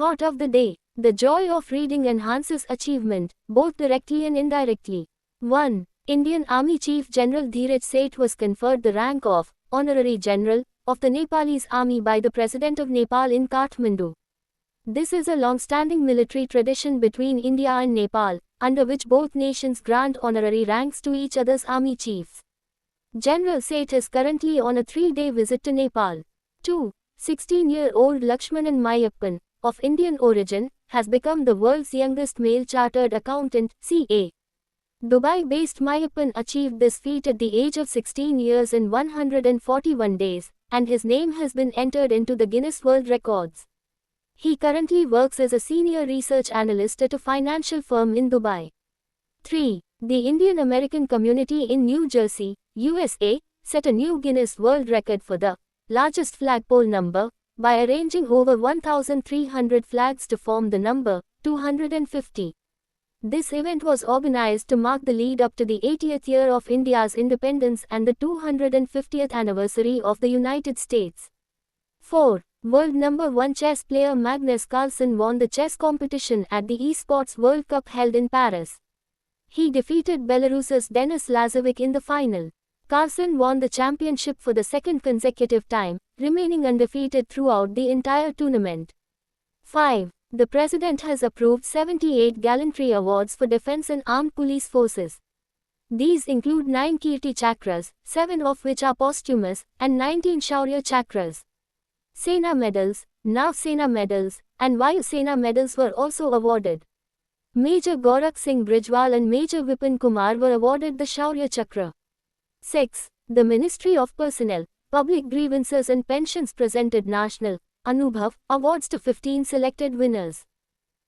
Thought of the day. The joy of reading enhances achievement, both directly and indirectly. 1. Indian Army Chief General Dheeraj Seth was conferred the rank of Honorary General of the Nepalese Army by the President of Nepal in Kathmandu. This is a long-standing military tradition between India and Nepal, under which both nations grant honorary ranks to each other's army chiefs. General Seth is currently on a 3-day visit to Nepal. 2. 16-year-old Lakshmanan Mayappan, of Indian origin, has become the world's youngest male chartered accountant, CA. Dubai-based Mayappan achieved this feat at the age of 16 years and 141 days, and his name has been entered into the Guinness World Records. He currently works as a senior research analyst at a financial firm in Dubai. 3. The Indian-American community in New Jersey, USA, set a new Guinness World Record for the largest flagpole number, by arranging over 1,300 flags to form the number 250. This event was organized to mark the lead up to the 80th year of India's independence and the 250th anniversary of the United States. 4. World number 1 chess player Magnus Carlsen won the chess competition at the Esports World Cup held in Paris. He defeated Belarus's Denis Lazovic in the final. Carlsen won the championship for the second consecutive time, remaining undefeated throughout the entire tournament. 5. The President has approved 78 Gallantry Awards for Defense and Armed Police Forces. These include 9 Kirti Chakras, 7 of which are posthumous, and 19 Shaurya Chakras. Sena Medals, Nav Sena Medals, and Vayu Sena Medals were also awarded. Major Gorakh Singh Brijwal and Major Vipin Kumar were awarded the Shaurya Chakra. 6. The Ministry of Personnel, Public Grievances and Pensions presented National Anubhav Awards to 15 selected winners.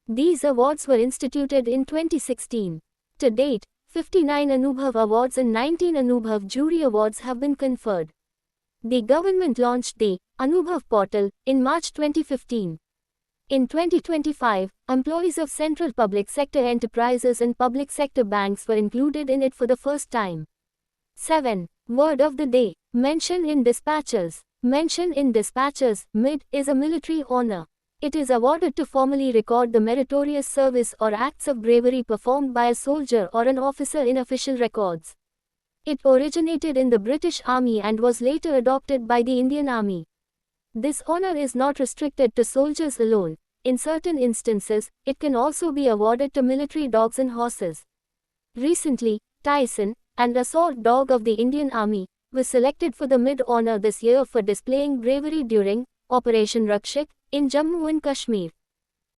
These awards were instituted in 2016. To date, 59 Anubhav Awards and 19 Anubhav Jury Awards have been conferred. The government launched the Anubhav portal in March 2015. In 2025, employees of central public sector enterprises and public sector banks were included in it for the first time. 7. Word of the day. Mention in Dispatches. Mention in Dispatches, MID, is a military honor. It is awarded to formally record the meritorious service or acts of bravery performed by a soldier or an officer in official records. It originated in the British Army and was later adopted by the Indian Army. This honor is not restricted to soldiers alone. In certain instances, it can also be awarded to military dogs and horses. Recently, Tyson, an assault dog of the Indian Army, was selected for the MID honor this year for displaying bravery during Operation Rakshak in Jammu and Kashmir.